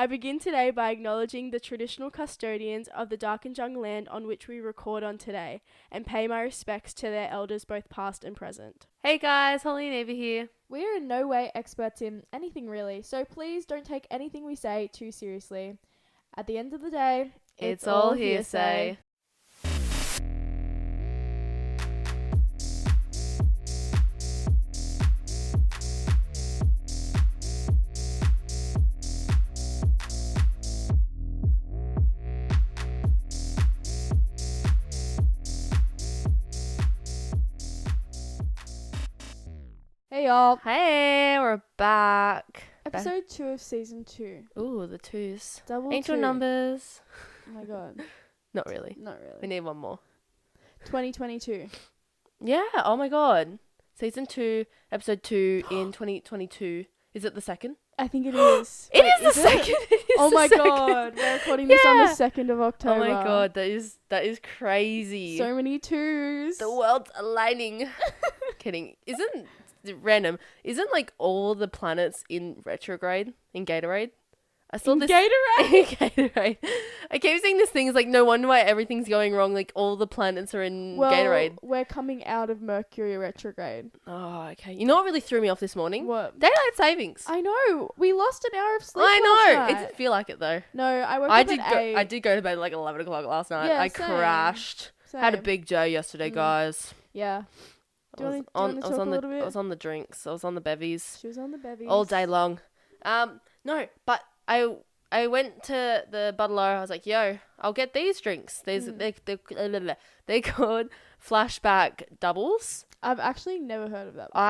I begin today by acknowledging the traditional custodians of the Darkinjung land on which we record on today, and pay my respects to their elders both past and present. Hey guys, Holly and Eva here. We're in no way experts in anything really, so please don't take anything we say too seriously. At the end of the day, It's all hearsay. Hey y'all. Hey, we're back. Episode 2 of season 2. Ooh, the twos. Double Angel 2. numbers. Oh my god. Not really. Not We really. need one more. 2022. Yeah, oh my god. Season 2, episode 2 in 2022. Is it the second? I think it is. It Wait, is the second. It is Oh the my second. god. We're recording this on the Yeah. 2nd of October. Oh my god, that is crazy. So many twos. The world's aligning. Kidding. Isn't random? Isn't like all the planets in retrograde in Gatorade? I saw In this Gatorade? Gatorade. I keep seeing this thing. It's like no wonder why everything's going wrong. Like all the planets are in Well, Gatorade. we're coming out of Mercury retrograde. Oh, okay. You know what really threw me off this morning? What? Daylight savings. I know. We lost an hour of sleep I last know. night. It didn't feel like it though. No, I woke I up did. at 8. I did go to bed at like 11 o'clock last night. Yeah, I same. crashed. Had a Same. big day yesterday, Mm. guys. Yeah. Do you I was want to talk a little bit? I was on the drinks. I was on the bevies. She was on the bevies. All day long. No, but I went to the bottler. I was like, "Yo, I'll get these drinks. These they're called flashback doubles." I've actually never heard of that before.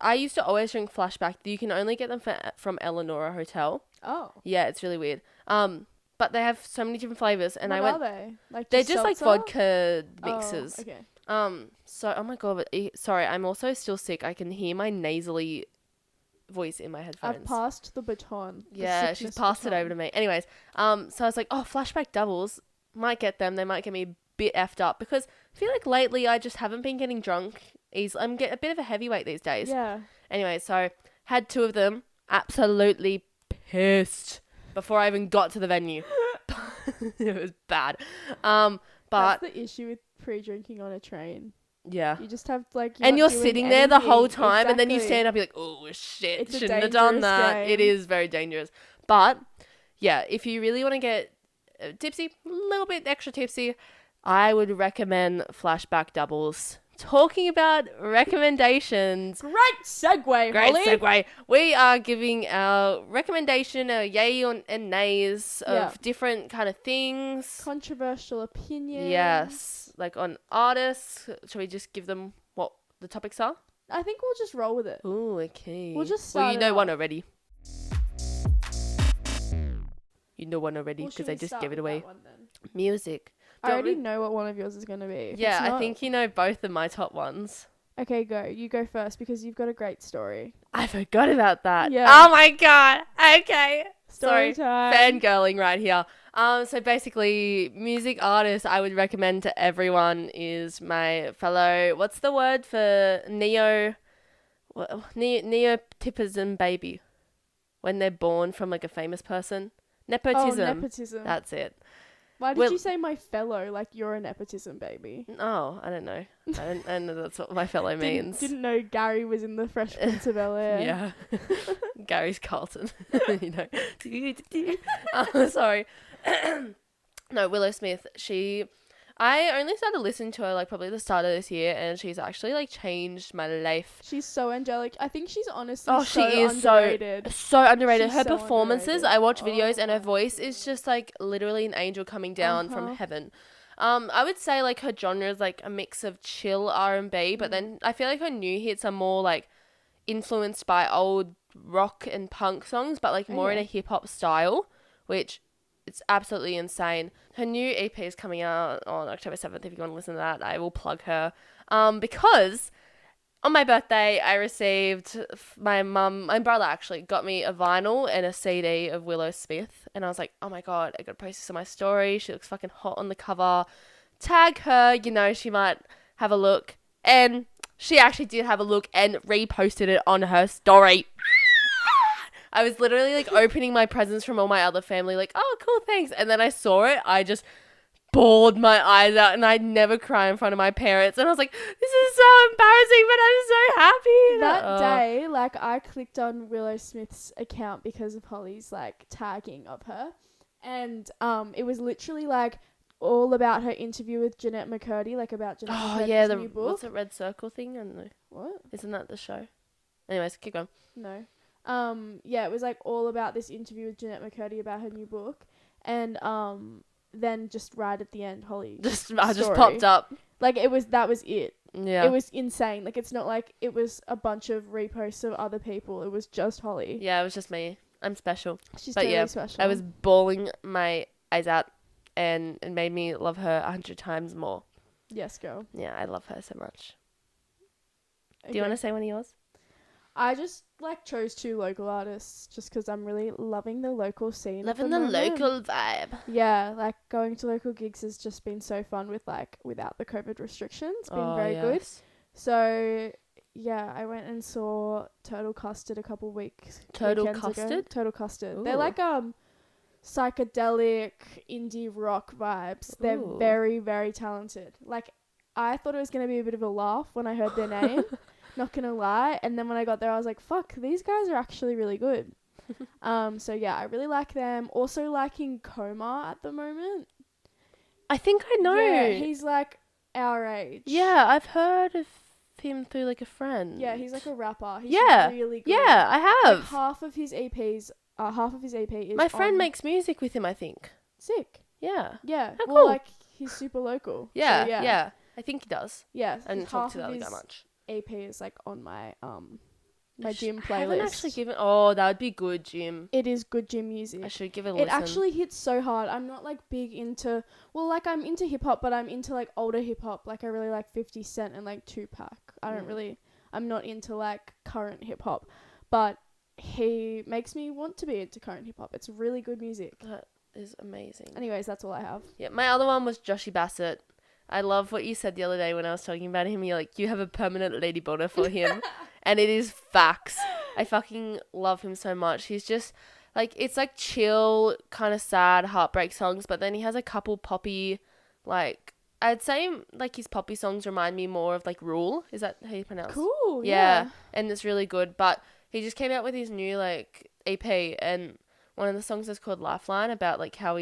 I used to always drink flashback. You can only get them from Eleanor Hotel. Oh. Yeah, it's really weird. But they have so many different flavors, and What I went. are they? Like They're just just like seltzer? vodka mixes. Oh, okay. So oh my god, but sorry, I'm also still sick. I can hear my nasally voice in my headphones. I've passed the baton. The Yeah, she's sickness passed it baton. over to me. Anyways, so I was like, oh, flashback doubles, might get them. They might get me a bit effed up because I feel like lately I just haven't been getting drunk. I'm getting a bit of a heavyweight these days. Yeah. Anyway, so had 2 of them. Absolutely pissed before I even got to the venue. It was bad. But That's the issue with pre-drinking on a train. yeah. You just have like. And you're doing sitting there the whole anything. time, and then you Exactly. stand up, you're like, oh shit, It's a shouldn't have done dangerous that. It game. is very dangerous. But yeah, if you really want to get tipsy, a little bit extra tipsy, I would recommend flashback doubles. Talking about recommendations. Great segue, Great Holly. segue. We are giving our recommendation, our yay and nays of Yeah. different kind of things. Controversial opinion. Yes, like on artists. Shall we just give them what the topics are? I think we'll just roll with it. Ooh, okay. We'll just Well, start you it know one off. already. You know one already Well, because should I we just start gave it with away. that one then? Music. I Do you want already me- know what one of yours is going to be. If Yeah, it's I not- think you know both of my top ones. Okay, go. You go first because you've got a great story. I forgot about that. Yeah. Oh my god. Okay. Story Sorry. time. Fangirling right here. So basically, music artist I would recommend to everyone is my fellow. What's the word for nepotism baby? When they're born from like a famous person, nepotism. Oh, nepotism. That's it. Why did well- you say my fellow? Like you're a nepotism baby. Oh, I don't know. I don't know that's what my fellow means. Didn't know Gary was in the Fresh Prince of Bel-Air. Yeah. Gary's Carlton. You know. Sorry. No, Willow Smith. I only started listening to her like probably the start of this year, and she's actually like changed my life. She's so angelic. I think she's honestly Oh, so she is underrated. so underrated. She's Her so performances, underrated. I watch videos, Oh and her my voice is just like literally an angel coming down from Uh-huh. heaven. I would say like her genre is like a mix of chill R&B, but then I feel like her new hits are more like influenced by old rock and punk songs, but like more in a Okay. hip hop style, which it's absolutely insane. Her new EP is coming out on October 7th. If you want to listen to that, I will plug her. Because on my birthday, I received my brother actually got me a vinyl and a CD of Willow Smith. And I was like, oh my God, I got to post this on my story. She looks fucking hot on the cover. Tag her, you know, she might have a look. And she actually did have a look and reposted it on her story. I was literally like opening my presents from all my other family, like, oh, cool, thanks. And then I saw it. I just bawled my eyes out, and I'd never cry in front of my parents. And I was like, this is so embarrassing, but I'm so happy. That day, like, I clicked on Willow Smith's account because of Holly's, like, tagging of her. And it was literally, like, all about her interview with Jeanette McCurdy, like, about Jeanette McCurdy's new book. What's the red circle thing? I don't know. What? Isn't that the show? Anyways, keep going. No. Yeah, it was, like, all about this interview with Jeanette McCurdy about her new book. And, then just right at the end, Holly just popped up. Like, that was it. Yeah. It was insane. Like, it's not like it was a bunch of reposts of other people. It was just Holly. Yeah, it was just me. I'm special. She's totally special. I was bawling my eyes out, and it made me love her 100 times more. Yes, girl. Yeah, I love her so much. Okay. Do you want to say one of yours? I just, like, chose 2 local artists just because I'm really loving the local scene. Loving the local vibe. Yeah, like, going to local gigs has just been so fun without the COVID restrictions. It's been very good. So, yeah, I went and saw Total Custard a couple weekends ago. Total Custard. Ooh. They're like, psychedelic indie rock vibes. They're very, very talented. Like, I thought it was going to be a bit of a laugh when I heard their name. Not gonna lie. And then when I got there, I was like, fuck, these guys are actually really good. So yeah, I really like them. Also liking Coma at the moment. I think I know. Yeah, he's like our age. Yeah, I've heard of him through like a friend. Yeah, he's like a rapper. He's really good. Yeah, I have. Like half of his EP is my friend makes music with him, I think. Sick. Yeah. Yeah. How well, cool. like, he's super local. Yeah, So, yeah. I think he does. Yeah. I didn't talk to that guy much. EP is like on my my gym playlist. I haven't actually given. Oh, that would be good, Jim. It is good gym music. I should give it a listen. It actually hits so hard. I'm not like big into. Well, like I'm into hip hop, but I'm into like older hip hop. Like I really like 50 Cent and like Tupac. I'm not into like current hip hop, but he makes me want to be into current hip hop. It's really good music. That is amazing. Anyways, that's all I have. Yeah, my other one was Joshy Bassett. I love what you said the other day when I was talking about him. You're like, you have a permanent lady boner for him. And it is facts. I fucking love him so much. He's just, like, it's like chill, kind of sad heartbreak songs. But then he has a couple poppy, like, I'd say, like, his poppy songs remind me more of, like, Rule. Is that how you pronounce it? Cool, yeah. And it's really good. But he just came out with his new, like, EP. And one of the songs is called Lifeline, about, like, how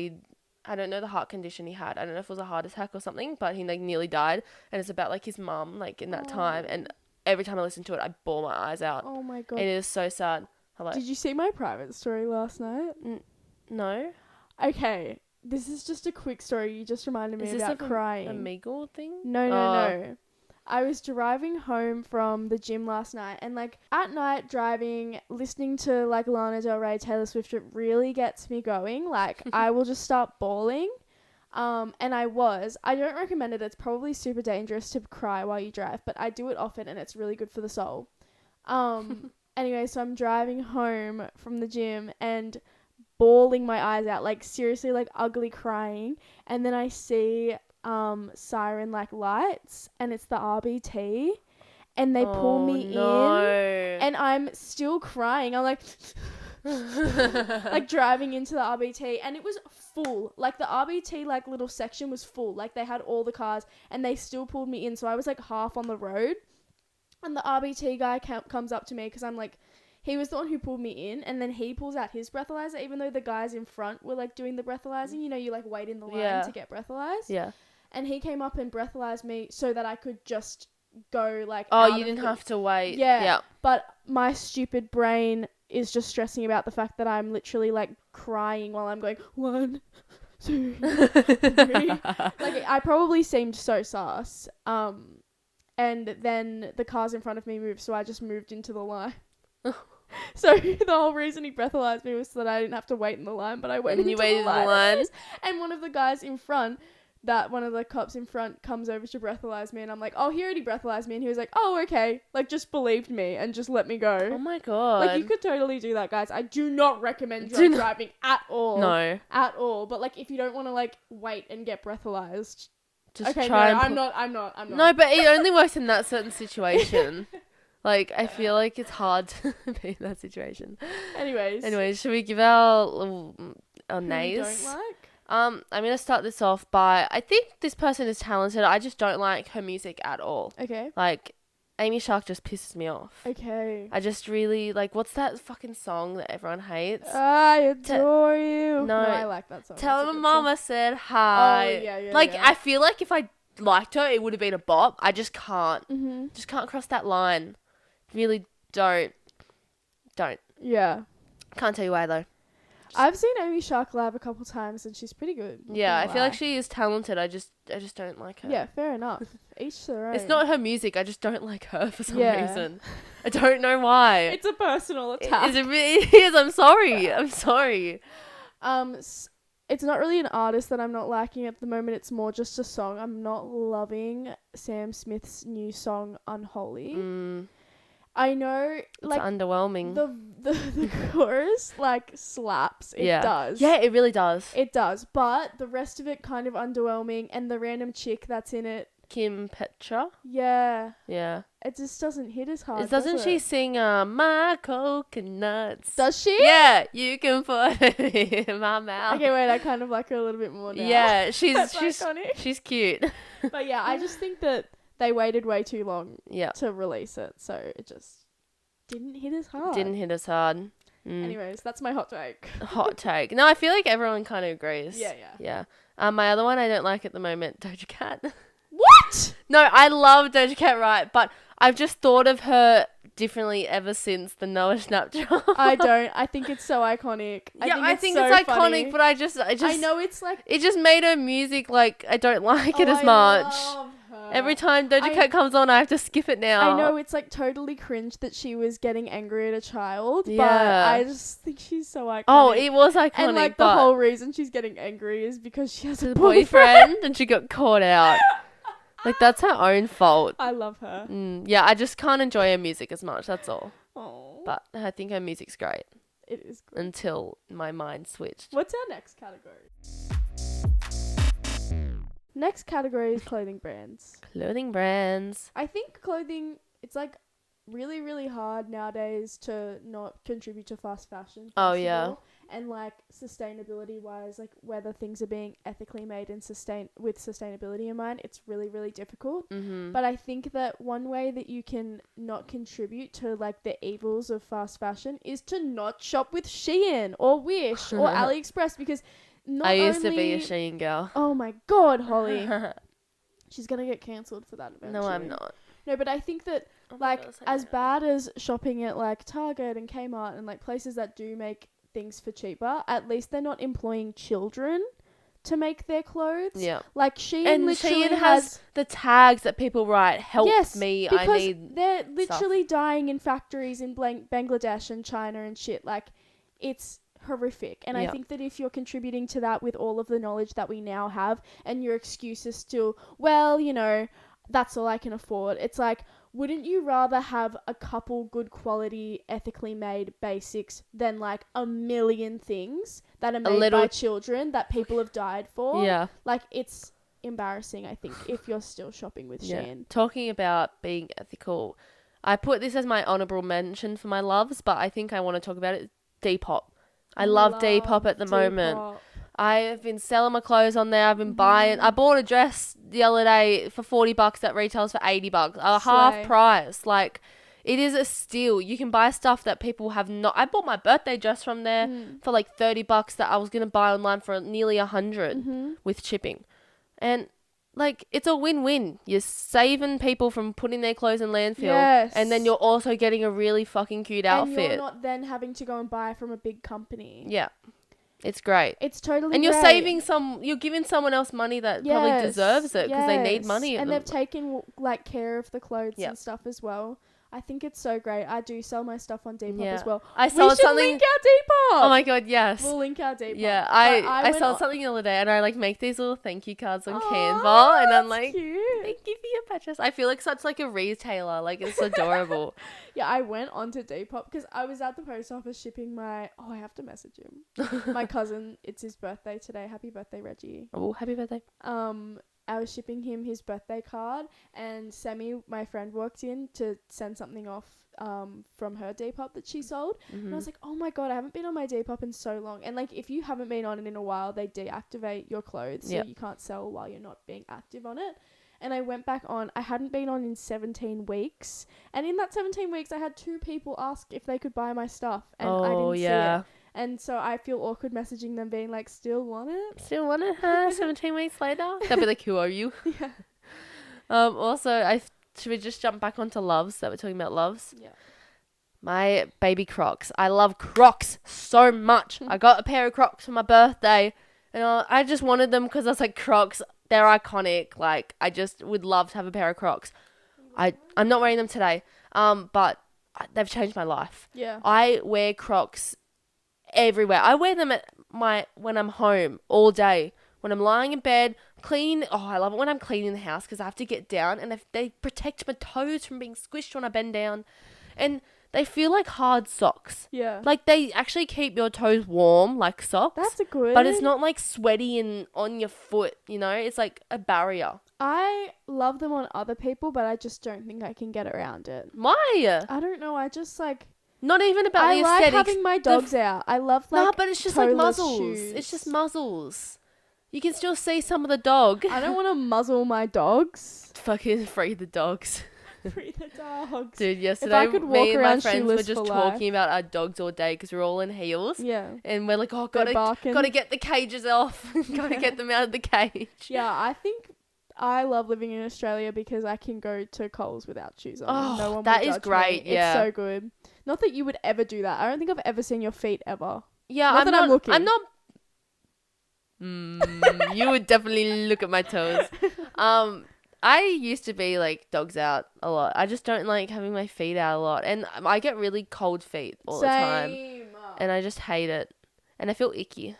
I don't know the heart condition he had. I don't know if it was a heart attack or something, but he like nearly died. And it's about like his mum, like in that time. And every time I listen to it, I bawl my eyes out. Oh my God. It is so sad. Hello. Did you see my private story last night? No. Okay. This is just a quick story. You just reminded me about crying. A Meagle thing? No. I was driving home from the gym last night, and like at night driving, listening to like Lana Del Rey, Taylor Swift, it really gets me going. Like I will just start bawling. And I don't recommend it. It's probably super dangerous to cry while you drive, but I do it often and it's really good for the soul. Anyway, so I'm driving home from the gym and bawling my eyes out, like seriously, like ugly crying. And then I see siren like lights, and it's the RBT, and they pull me in, and I'm still crying. I'm like like driving into the RBT, and it was full. Like the RBT like little section was full. Like they had all the cars, and they still pulled me in. So I was like half on the road, and the RBT guy comes up to me because I'm like, he was the one who pulled me in, and then he pulls out his breathalyzer, even though the guys in front were like doing the breathalyzing. You know, you like wait in the line to get breathalyzed. Yeah. And he came up and breathalyzed me so that I could just go like. Oh, you didn't have to wait. Yeah. But my stupid brain is just stressing about the fact that I'm literally like crying while I'm going 1, 2, 3. Like I probably seemed so sus. And then the cars in front of me moved, so I just moved into the line. So the whole reason he breathalyzed me was so that I didn't have to wait in the line, but I went into the line. And one of the guys in front, one of the cops in front comes over to breathalyze me, and I'm like, oh, he already breathalyzed me, and he was like, oh, okay, like just believed me and just let me go. Oh my God. Like you could totally do that, guys. I do not recommend driving at all. No. At all. But like if you don't want to like wait and get breathalyzed, just okay, try no, and I'm not. No, but it only works in that certain situation. Like, I feel like it's hard to be in that situation. Anyways, Should we give our who we nays? don't like? I'm gonna start this off by, I think this person is talented. I just don't like her music at all. Okay. Like, Amy Shark just pisses me off. Okay. I just really like, what's that fucking song that everyone hates? I adore you. No, I like that song. Tell That's a my good mama song. said hi. Oh, yeah, Like, yeah. I feel like if I liked her, it would have been a bop. I just can't. Mm-hmm. Just can't cross that line. Really don't. Yeah. Can't tell you why though. I've seen Amy Shark live a couple times and she's pretty good. Yeah, I feel like she is talented. I just don't like her. Yeah, fair enough. Each their own. It's not her music. I just don't like her for some Yeah. reason. I don't know why. It's a personal attack. It is. I'm sorry. It's not really an artist that I'm not liking at the moment. It's more just a song. I'm not loving Sam Smith's new song Unholy. I know, like, it's underwhelming. The chorus, like, slaps. It does. Yeah, it really does. It does. But the rest of it kind of underwhelming. And the random chick that's in it. Kim Petra. Yeah. Yeah. It just doesn't hit as hard. Doesn't does she it? sing My Coconuts? Does she? Yeah, you can put it in my mouth. Okay, wait, I kind of like her a little bit more now. Yeah, she's iconic. She's cute. But yeah, I just think that they waited way too long Yeah. to release it, so it just didn't hit as hard. Didn't hit us hard. Anyways, that's my hot take. Hot take. No, I feel like everyone kind of agrees. Yeah. My other one I don't like at the moment, Doja Cat. What? No, I love Doja Cat, right? But I've just thought of her differently ever since the Noah Snapchat. I don't. I think it's so iconic. I think so it's iconic, funny. but I just I know it's like it just made her music like I don't like it as I much. love her. Every time Doja Cat comes on, I have to skip it now. I know it's like totally cringe that she was getting angry at a child, but Yeah. I just think she's so iconic. Oh, it was iconic, and like the but whole reason she's getting angry is because she has a the boyfriend. boyfriend and she got caught out. Like, that's her own fault. I love her. Yeah, I just can't enjoy her music as much, that's all. Oh, But I think her music's great. it is good. Until my mind switched. What's our next category? Next category is clothing brands. Clothing brands. I think clothing, it's like really, really hard nowadays to not contribute to fast fashion. Oh, first of yeah. all. And like sustainability wise, like whether things are being ethically made and with sustainability in mind, it's really, really difficult. Mm-hmm. But I think that one way that you can not contribute to like the evils of fast fashion is to not shop with Shein or Wish or AliExpress, because not I used to only- be a Shein girl. Oh my god, Holly. She's gonna get cancelled for that eventually. No, I'm not. No, but I think that Oh my like God, I as know. bad as shopping at like Target and Kmart and like places that do make things for cheaper, at least they're not employing children to make their clothes. Yeah. Like Shein And literally Shein has the tags that people write, help me, because I need they're literally dying in factories in Bangladesh and China and shit. Like, it's horrific. And I Yeah. think that if you're contributing to that with all of the knowledge that we now have, and your excuse is still, well, you know, that's all I can afford. It's like, wouldn't you rather have a couple good quality, ethically made basics than like a million things that are made by children that people have died for? Yeah. Like, it's embarrassing, I think, if you're still shopping with Shein. Talking about being ethical, I put this as my honourable mention for my loves, but I think I want to talk about it. Depop. I love Depop at the moment. I have been selling my clothes on there. I've been buying. I bought a dress the other day for $40 that retails for $80. Half price. Like, it is a steal. You can buy stuff that people have not. I bought my birthday dress from there for like $30 that I was gonna buy online for nearly $100 with shipping, and like, it's a win-win. You're saving people from putting their clothes in landfill, and then you're also getting a really fucking cute outfit. And you're not then having to go and buy from a big company. Yeah. It's great. It's totally And you're great. saving you're giving someone else money that probably deserves it because they need money. And they've taken like care of the clothes Yep. and stuff as well. I think it's so great. I do sell my stuff on Depop as well. I We sold should something. link our Depop. Oh my God, yes. We'll link our Depop. Yeah, But I went sold something the other day, and I like make these little thank you cards on Aw, Canva, and I'm that's like, cute. thank you for your purchase. I feel like such like a retailer. Like, it's adorable. Yeah, I went onto Depop because I was at the post office shipping my. Oh, I have to message him. My cousin. It's his birthday today. Happy birthday, Reggie. Oh, happy birthday. I was shipping him his birthday card, and Sammy, my friend, walked in to send something off from her Depop that she sold. And I was like, oh my God, I haven't been on my Depop in so long. And like, if you haven't been on it in a while, they deactivate your clothes. So you can't sell while you're not being active on it. And I went back on. I hadn't been on in 17 weeks. And in that 17 weeks, I had 2 people ask if they could buy my stuff. And I didn't see it. And so I feel awkward messaging them being like, still want it? Still want it, huh? 17 weeks later? They'll be like, who are you? Yeah. Also, should we just jump back onto loves that we're talking about loves? Yeah. My baby Crocs. I love Crocs so much. I got a pair of Crocs for my birthday. And I just wanted them because I was like, Crocs, they're iconic. Like, I just would love to have a pair of Crocs. I'm not wearing them today. But they've changed my life. Yeah. I wear Crocs everywhere. I wear them when I'm home all day. When I'm lying in bed, clean. Oh, I love it when I'm cleaning the house because I have to get down and they protect my toes from being squished when I bend down. And they feel like hard socks. Yeah. Like they actually keep your toes warm like socks. That's a good. But it's not like sweaty and on your foot, you know? It's like a barrier. I love them on other people, but I just don't think I can get around it. Why? I don't know. I just like. Not even about the I like aesthetics. having my dogs out. I love like. No, but it's just like toeless muzzles. shoes. It's just muzzles. You can still see some of the dog. I don't want to muzzle my dogs. Fucking free the dogs. Free the dogs. Dude, yesterday I could walk me and my around friends were shoeless just for talking about our dogs all day because we're all in heels. Yeah. And we're like, oh, They're barking. gotta get the cages off. Gotta get them out of the cage. Yeah, I think I love living in Australia because I can go to Coles without shoes on. Oh, no one that will is judge great, me. yeah. It's so good. Not that you would ever do that. I don't think I've ever seen your feet ever. Yeah, Not that I'm looking. I'm not. You would definitely look at my toes. I used to be like dogs out a lot. I just don't like having my feet out a lot, and I get really cold feet all the time, and I just hate it, and I feel icky.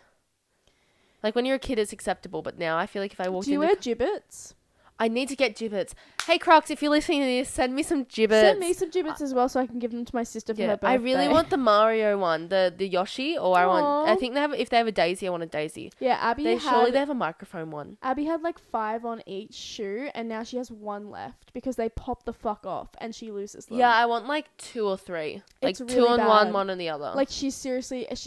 Like when you're a kid, it's acceptable, but now I feel like if I walked in, do you wear gibbets? I need to get gibbets. Hey Crocs, if you're listening to this, send me some gibbets. Send me some gibbets as well, so I can give them to my sister for her birthday. I really want the Mario one, the Yoshi, or I think if they have a Daisy, I want a Daisy. Yeah, Surely they have a microphone one. Abby had like 5 on each shoe, and now she has 1 left because they pop the fuck off and she loses them. Yeah, I want like 2 or 3. Like It's 2 really on bad. one on the other. Like she's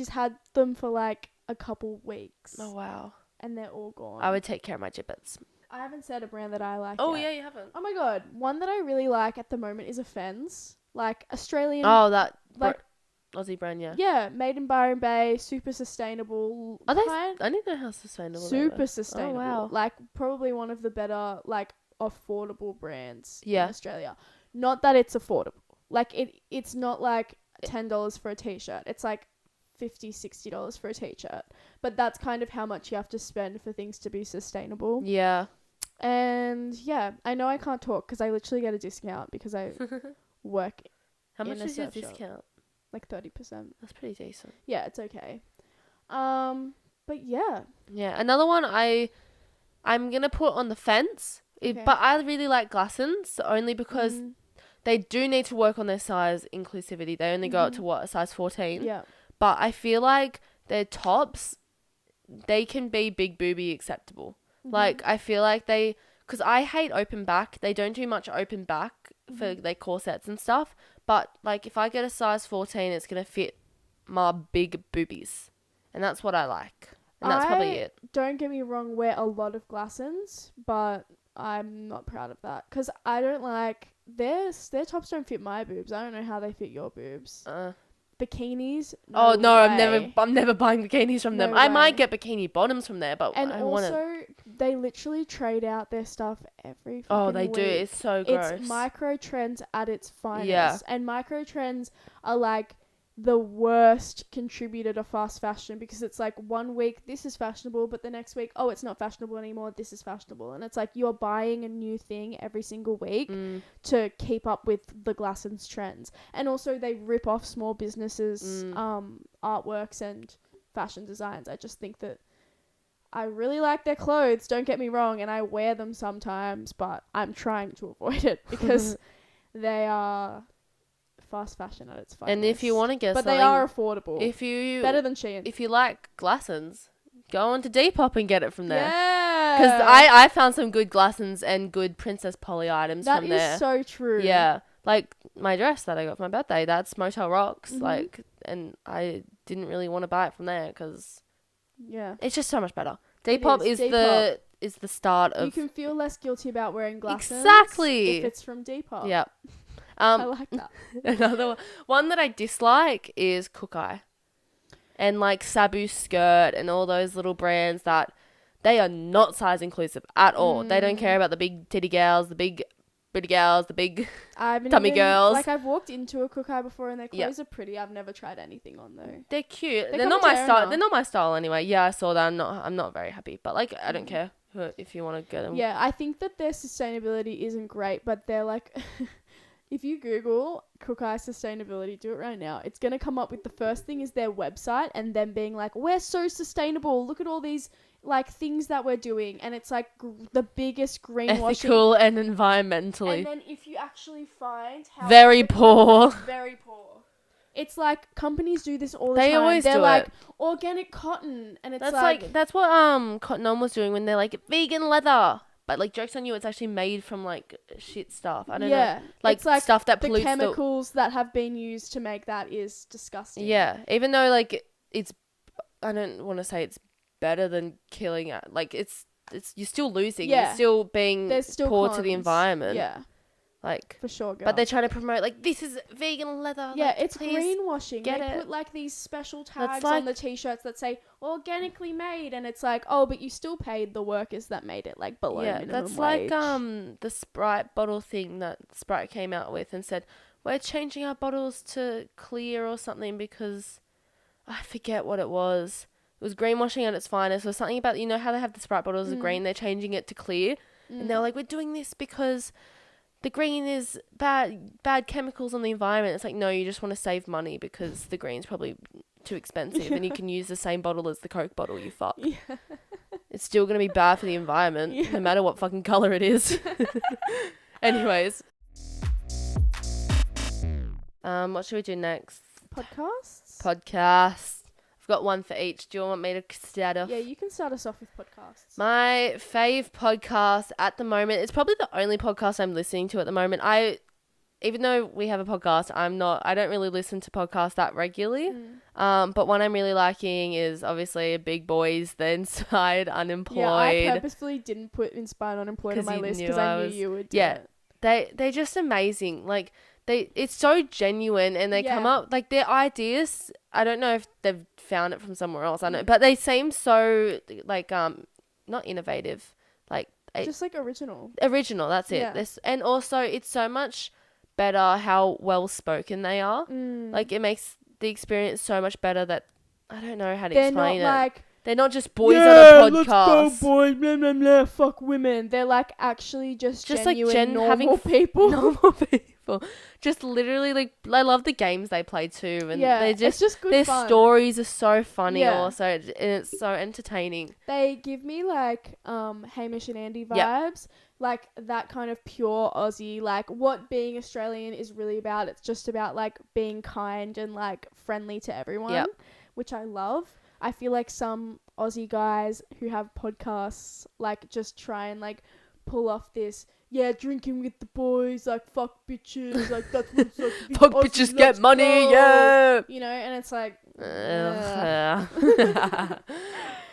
had them for like a couple weeks. Oh wow. And they're all gone. I would take care of my gibbets. I haven't said a brand that I like. Oh yet. yeah, you haven't. Oh my God, one that I really like at the moment is a Fens, like Australian. Oh, that like Aussie brand, yeah. yeah, made in Byron Bay, super sustainable. Are they? I didn't know how sustainable. Super sustainable. Oh wow. Like probably one of the better like affordable brands in Yeah. Australia. Not that it's affordable. Like it's not like $10 for a t-shirt. It's like $50-$60 for a t-shirt. But that's kind of how much you have to spend for things to be sustainable. Yeah. And yeah, I know I can't talk because I literally get a discount because I work How much in a is your surf shop. discount? Like 30%. That's pretty decent. Yeah, it's okay. But yeah. Yeah, another one I'm gonna put on the fence. Okay. But I really like Glassons only because Mhm. they do need to work on their size inclusivity. They only go up to a size 14. Yeah. But I feel like their tops, they can be big booby acceptable. Like, I feel like because I hate open back. They don't do much open back for their corsets and stuff. But, like, if I get a size 14, it's going to fit my big boobies. And that's what I like. And that's probably it. Don't get me wrong, wear a lot of Glassons, but I'm not proud of that. Because I don't like, their tops don't fit my boobs. I don't know how they fit your boobs. Bikinis. No, way. I'm never buying bikinis from them. No I might way. get bikini bottoms from there, but And I want it. also, they literally trade out their stuff every fucking Oh, they do. week. It's so gross. It's micro trends at its finest. Yeah. And micro trends are like the worst contributor to fast fashion because it's like 1 week this is fashionable, but the next week, oh, it's not fashionable anymore, this is fashionable. And it's like you're buying a new thing every single week to keep up with the Glassons trends. And also they rip off small businesses artworks and fashion designs. I just think that I really like their clothes, don't get me wrong, and I wear them sometimes, but I'm trying to avoid it because they are fast fashion at its finest. And if you want to get but something, they are affordable. if you better than Shein. if you like Glassons, go on to Depop and get it from there. Yeah. Because I found some good Glassons and good Princess Polly items That from is there. so true. Yeah. Like my dress that I got for my birthday, that's Motel Rocks. Mhm. Like, and I didn't really want to buy it from there because Yeah. it's just so much better. It Depop is. is the start of. You can feel less guilty about wearing glasses. Exactly. If it's from Depop. Yeah. I like that. Another one that I dislike is Cookai. And like Sabu Skirt and all those little brands that they are not size inclusive at all. They don't care about the big titty gals, the big booty gals, the big tummy girls. Like, I've walked into a Cookai before and their clothes are pretty. I've never tried anything on though. They're cute. They They're come not my into style. Arena. They're not my style anyway. Yeah, I saw that. I'm not very happy. But like, I don't care if you want to get them. Yeah, I think that their sustainability isn't great, but they're like, if you Google Cookai sustainability, do it right now. It's going to come up with the first thing is their website and them being like, we're so sustainable. Look at all these like things that we're doing. And it's like the biggest greenwashing. Ethical and environmentally. And then if you actually find how very poor. Very poor. It's like companies do this all the They time. always they're do like it. organic cotton, and it's That's what Cotton On was doing when they're like vegan leather. But like, jokes on you, it's actually made from like shit stuff. I don't know. Like, it's like stuff that the pollutes chemicals that have been used to make that is disgusting. Yeah, even though like it's, I don't want to say it's better than killing it. Like it's you're still losing. Yeah. You're still being There's still poor cons. to the environment. Yeah, like, for sure, girl. but they're trying to promote like this is vegan leather. Yeah, like, it's please greenwashing. get They it. put like these special tags like- on the t-shirts that say organically made, and it's like, oh, but you still paid the workers that made it like below minimum that's wage. like the Sprite bottle thing that Sprite came out with and said we're changing our bottles to clear or something because I forget what it was. It was greenwashing at its finest. Or something about, you know how they have the Sprite bottles of green, they're changing it to clear, and they're like, we're doing this because the green is bad chemicals on the environment. It's like, no, you just want to save money because the green's probably too expensive and you can use the same bottle as the Coke bottle, you fuck. Yeah. It's still going to be bad for the environment no matter what fucking colour it is. Anyways. What should we do next? Podcasts. I've got one for each. Do you want me to start off? Yeah, you can start us off with podcasts. My fave podcast at the moment, it's probably the only podcast I'm listening to at the moment. Even though we have a podcast, I don't really listen to podcasts that regularly. But one I'm really liking is obviously Big Boys, The Inside Unemployed. Yeah, I purposefully didn't put Inspired Unemployed on my list because I knew you would do it. They're just amazing. Like, it's so genuine and they come up, like, their ideas, I don't know if they've found it from somewhere else, I don't know, but they seem so, like, not innovative, like, just like original, that's it. Yeah. And also, it's so much better how well spoken they are. Like, it makes the experience so much better that I don't know how to explain it. Like, they're not just boys on a podcast. Let's go, boys, blah, blah, blah, fuck women. They're like actually just genuine, like normal people. Normal people. Just literally, like, I love the games they play too. And it's just good their fun. Stories are so funny also. Yeah. And it's so entertaining. They give me like Hamish and Andy vibes. Like that kind of pure Aussie, like what being Australian is really about. It's just about like being kind and like friendly to everyone, which I love. I feel like some Aussie guys who have podcasts like just try and like pull off this, drinking with the boys, like fuck bitches, like that's what's like fuck Aussie, bitches get money, go. You know, and it's like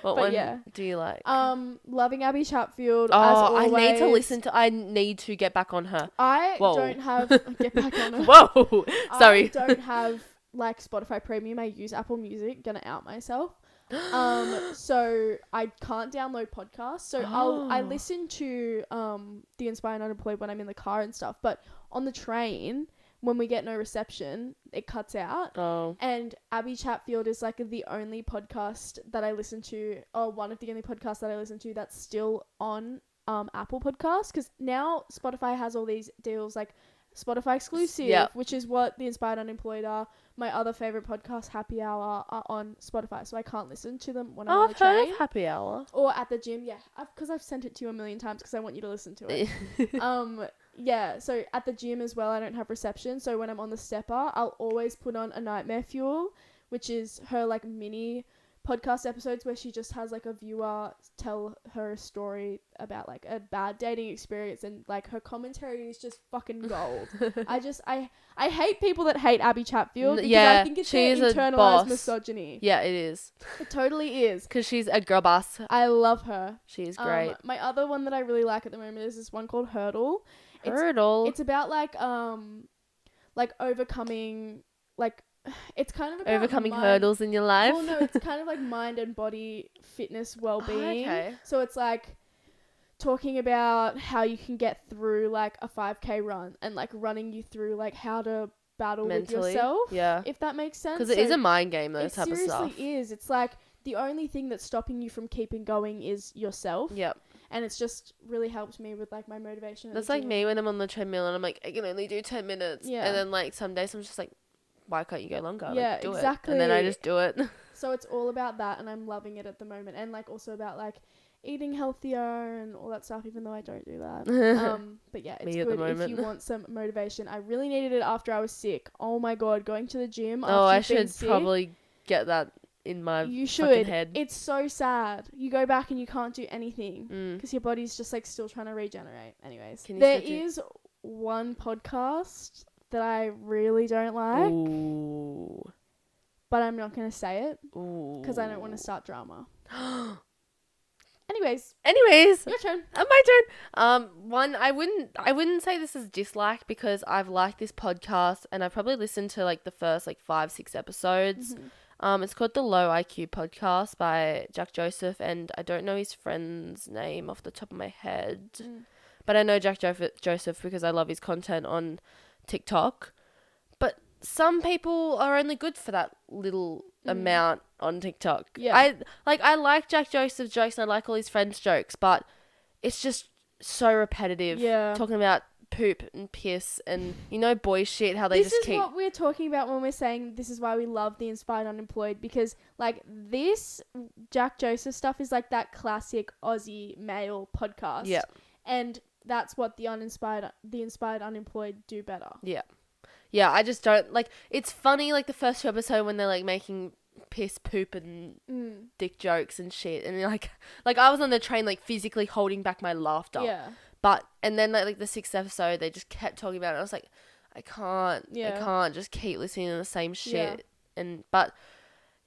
what one do you like? Loving Abby Chatfield. Oh, as always. I need to get back on her. I don't have get back on her. Whoa, sorry. I don't have like Spotify Premium. I use Apple Music. Gonna out myself. So I can't download podcasts. So I listen to The Inspired Unemployed when I'm in the car and stuff. But on the train, when we get no reception, it cuts out. And Abby Chatfield is like the only podcast that I listen to, or one of the only podcasts that I listen to that's still on Apple Podcasts, because now Spotify has all these deals like Spotify exclusive, which is what The Inspired Unemployed are. My other favorite podcast, Happy Hour, are on Spotify, so I can't listen to them when I'm on the train. I've heard of Happy Hour. Or at the gym, because I've sent it to you a million times because I want you to listen to it. So at the gym as well, I don't have reception, so when I'm on the stepper, I'll always put on A Nightmare Fuel, which is her like mini podcast episodes where she just has like a viewer tell her a story about like a bad dating experience, and like her commentary is just fucking gold. I hate people that hate Abby Chatfield because I think it's she is a internalized boss. misogyny. Yeah, it is. It totally is. Because she's a girl boss. I love her. She's great. My other one that I really like at the moment is this one called Hurdle. It's about like overcoming like it's kind of about overcoming hurdles in your life. Well, no, it's kind of like mind and body fitness well-being. Okay. So it's like talking about how you can get through like a 5K run, and like running you through like how to battle Mentally, with yourself. Yeah. If that makes sense. Because it is a mind game, those type of stuff. It seriously is. It's like the only thing that's stopping you from keeping going is yourself. Yep. And it's just really helped me with like my motivation. That's like me when I'm on the treadmill and I'm like, I can only do 10 minutes. Yeah. And then like some days I'm just like, why can't you go longer? Yeah, like, do exactly. it. And then I just do it. So it's all about that, and I'm loving it at the moment. And like also about like eating healthier and all that stuff, even though I don't do that. But yeah, it's good if you want some motivation. I really needed it after I was sick. Oh my god, going to the gym after I you've been should sick, probably get that in my you fucking should. head. It's so sad. You go back and you can't do anything because your body's just like still trying to regenerate. Anyways, there is one podcast that I really don't like. Ooh. But I'm not going to say it because I don't want to start drama. Anyways, your turn. My turn. One, I wouldn't say this is dislike because I've liked this podcast and I've probably listened to like the first like 5-6 episodes. It's called the Low IQ Podcast by Jack Joseph, and I don't know his friend's name off the top of my head, but I know Jack Joseph because I love his content on TikTok. But some people are only good for that little amount on TikTok. Yeah. I like Jack Joseph's jokes and I like all his friends' jokes, but it's just so repetitive. Yeah. Talking about poop and piss and, boy shit, how they this just is keep... what we're talking about when we're saying this is why we love the Inspired Unemployed, because like this Jack Joseph stuff is like that classic Aussie male podcast. Yeah. And that's what the Inspired Unemployed do better. Yeah. Yeah, I just don't... Like, it's funny, like, the first 2 episodes when they're, like, making piss, poop, and dick jokes and shit. And, like, I was on the train, like, physically holding back my laughter. Yeah. And then, like, the 6th episode, they just kept talking about it. I was like, I can't just keep listening to the same shit. Yeah. But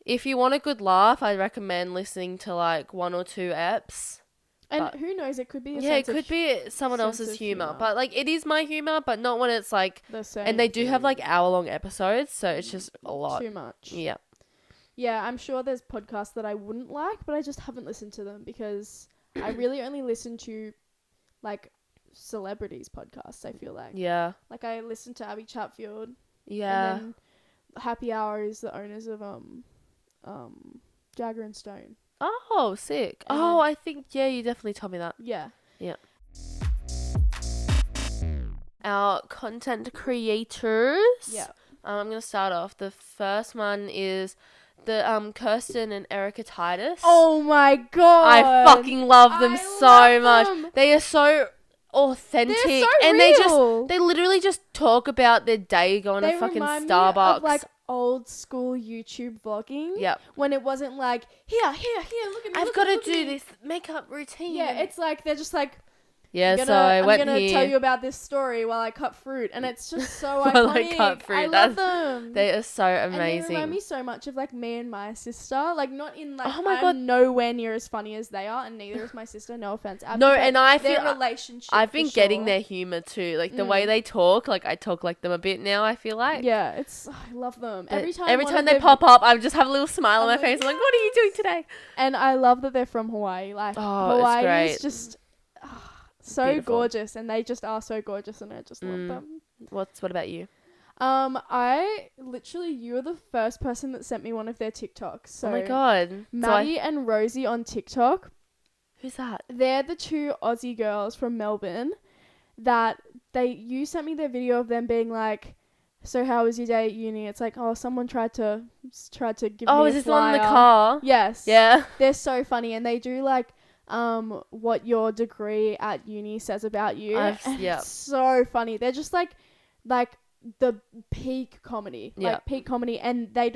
if you want a good laugh, I recommend listening to, like, 1 or 2 eps. And who knows, it could be it could be someone else's humor. But, like, it is my humor, but not when it's, like... the same and they do have, thing. like, hour-long episodes, so it's just a lot. Too much. Yeah. Yeah, I'm sure there's podcasts that I wouldn't like, but I just haven't listened to them because I really only listen to, like, celebrities podcasts, I feel like. Yeah. Like, I listen to Abby Chatfield. Yeah. And then Happy Hour is the owners of, Jagger and Stone. Oh, sick. And I think, you definitely told me that. Yeah. Yeah. Our content creators. Yeah. I'm going to start off. The first one is the Kirsten and Erica Titus. Oh my god. I fucking love them so much. Them. They are so authentic. They're so and real. they literally just talk about their day going to fucking remind Starbucks. Me of, like, old school YouTube vlogging. Yep. When it wasn't like, here, look at me. I've got to do this makeup routine. Yeah, it's like, they're just like, yeah, I'm gonna tell you about this story while I cut fruit, and it's just so while iconic. I cut fruit. I love them. They are so amazing. And they remind me so much of like me and my sister. Like not in like oh my I'm God. nowhere near as funny as they are, and neither is my sister. No offense, Abby, no, and I feel their relationship. I've been getting sure. their humor too. Like the way they talk. Like I talk like them a bit now. I feel like I love them. Every time they pop up, I just have a little smile on my face. I'm like, what are you doing today? And I love that they're from Hawaii. Like Hawaii it's is just. So beautiful. gorgeous, and they just are so gorgeous, and I just love them. What about you? You were the first person that sent me one of their TikToks. So oh my god, Maddie and Rosie on TikTok. Who's that? They're the 2 Aussie girls from Melbourne that you sent me their video of them being like, so how was your day at uni? It's like, someone tried to give me a flyer. Oh, is this the one in the car? Yes. Yeah. They're so funny, and they do like what your degree at uni says about you. It's so funny. They're just like the peak comedy. Yeah. Like peak comedy, and they're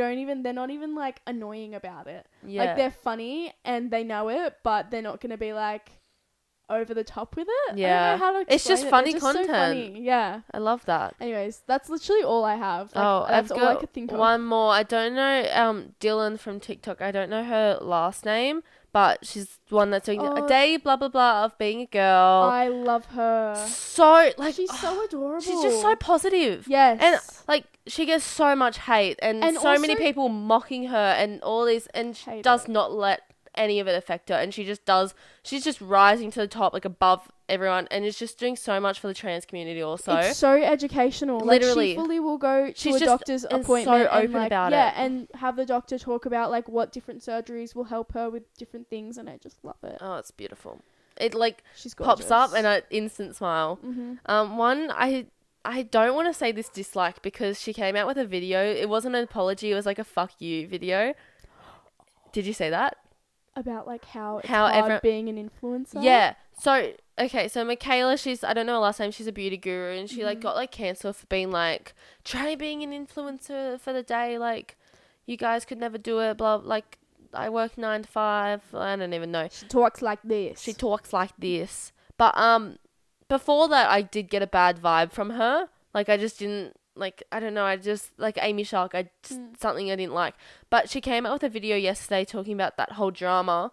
not even like annoying about it. Yeah. Like they're funny and they know it, but they're not gonna be like over the top with it. Yeah. I don't know how to explain It's just it. funny They're just content. So funny. Yeah. I love that. Anyways, that's literally all I have. Like, I've that's all got I could think of. one more. I don't know Dylan from TikTok. I don't know her last name, but she's the one that's doing a day blah blah blah of being a girl. I love her. So like She's so adorable. She's just so positive. Yes. And like she gets so much hate and so many also- people mocking her and all this, and she does not let any of it affect her, and she's just rising to the top, like above everyone, and is just doing so much for the trans community also. It's so educational. Literally. Like, she fully will go to She's a just doctor's and appointment so open about it. Yeah, and have the doctor talk about like what different surgeries will help her with different things, and I just love it. Oh, it's beautiful. It like She's pops gorgeous. up and an instant smile. Mm-hmm. One I don't want to say this dislike because she came out with a video. It wasn't an apology. It was like a fuck you video. Did you say that? About like how it's How hard being an influencer. Yeah. So, okay. So Michaela, I don't know her last name. She's a beauty guru, and she like got like cancelled for being like, try being an influencer for the day. Like, you guys could never do it. Blah. Like, I work 9 to 5. I don't even know. She talks like this. But before that, I did get a bad vibe from her. Like, I just didn't, like, I don't know, I just, like, Amy Shark, something I didn't like. But she came out with a video yesterday talking about that whole drama,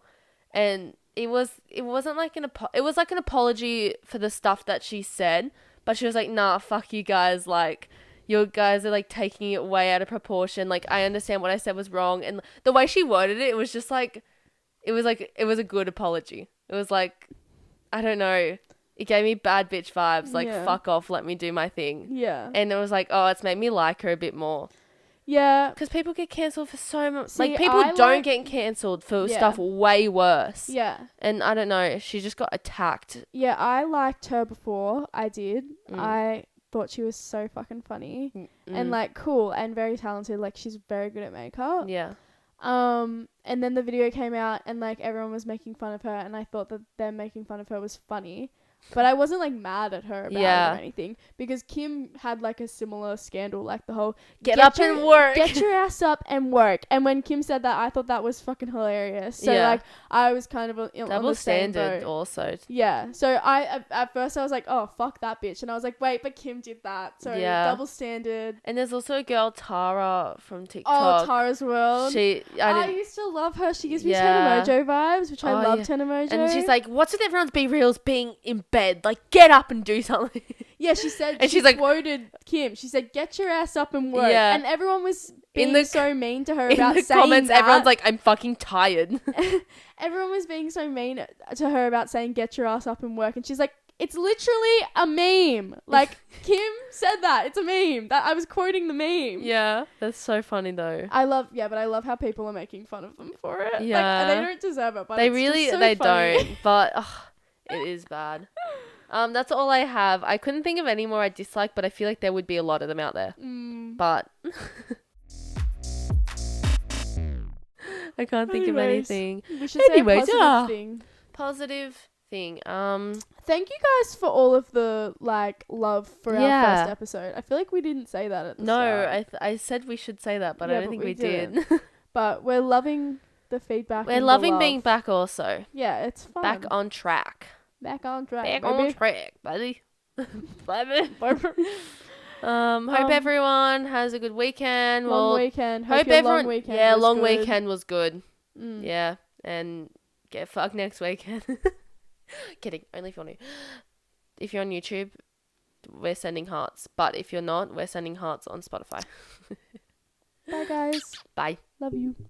and it wasn't like it was like an apology for the stuff that she said, but she was like, nah, fuck you guys, like, you guys are, like, taking it way out of proportion. Like, I understand what I said was wrong, and the way she worded it, it was just, like, it was a good apology. It was, like, I don't know. It gave me bad bitch vibes, like, fuck off, let me do my thing. Yeah. And it was like, oh, it's made me like her a bit more. Yeah. Because people get cancelled for so much. See, Like, people don't get cancelled for stuff way worse. Yeah. And I don't know, she just got attacked. Yeah, I liked her before. I did. I thought she was so fucking funny. And, like, cool and very talented. Like, she's very good at makeup. Yeah. And then the video came out and, like, everyone was making fun of her, and I thought that them making fun of her was funny. But I wasn't, like, mad at her about it or anything, because Kim had, like, a similar scandal, like the whole get up and work. Get your ass up and work. And when Kim said that, I thought that was fucking hilarious. So, like, I was kind of on double the same standard boat. also. Yeah. So at first I was like, oh, fuck that bitch. And I was like, wait, but Kim did that. So double standard. And there's also a girl, Tara, from TikTok. Oh, Tara's World. I used to love her. She gives me Tana Mojo vibes, which I love Tana Mojo. And she's like, what's with everyone's Be Reals being in bed? Like, get up and do something. Yeah, she said, and she's like, quoted Kim. She said, get your ass up and work. Yeah. And everyone was being so mean to her about saying that. In the comments, everyone's like, I'm fucking tired. Everyone was being so mean to her about saying, get your ass up and work. And she's like, it's literally a meme. Like, Kim said that. It's a meme. That I was quoting the meme. Yeah, that's so funny though. I love how people are making fun of them for it. Yeah. Like, they don't deserve it, but they it's really, just so they funny. don't. But it is bad. That's all I have. I couldn't think of any more I dislike, but I feel like there would be a lot of them out there. But I can't think of anything. We should say a positive thing. Positive thing. Thank you guys for all of the like love for our first episode. I feel like we didn't say that at the start. No, I said we should say that, but I don't think we did. But we're loving the feedback. We're loving being back also. Yeah, it's fun. Back on track. Back on track. Back on track, buddy. Hope everyone has a good weekend. Long weekend. Hope everyone. Long weekend long weekend was good. Yeah, and get fucked next weekend. Kidding. Only if you want to. If you're on YouTube, we're sending hearts. But if you're not, we're sending hearts on Spotify. Bye, guys. Bye. Love you.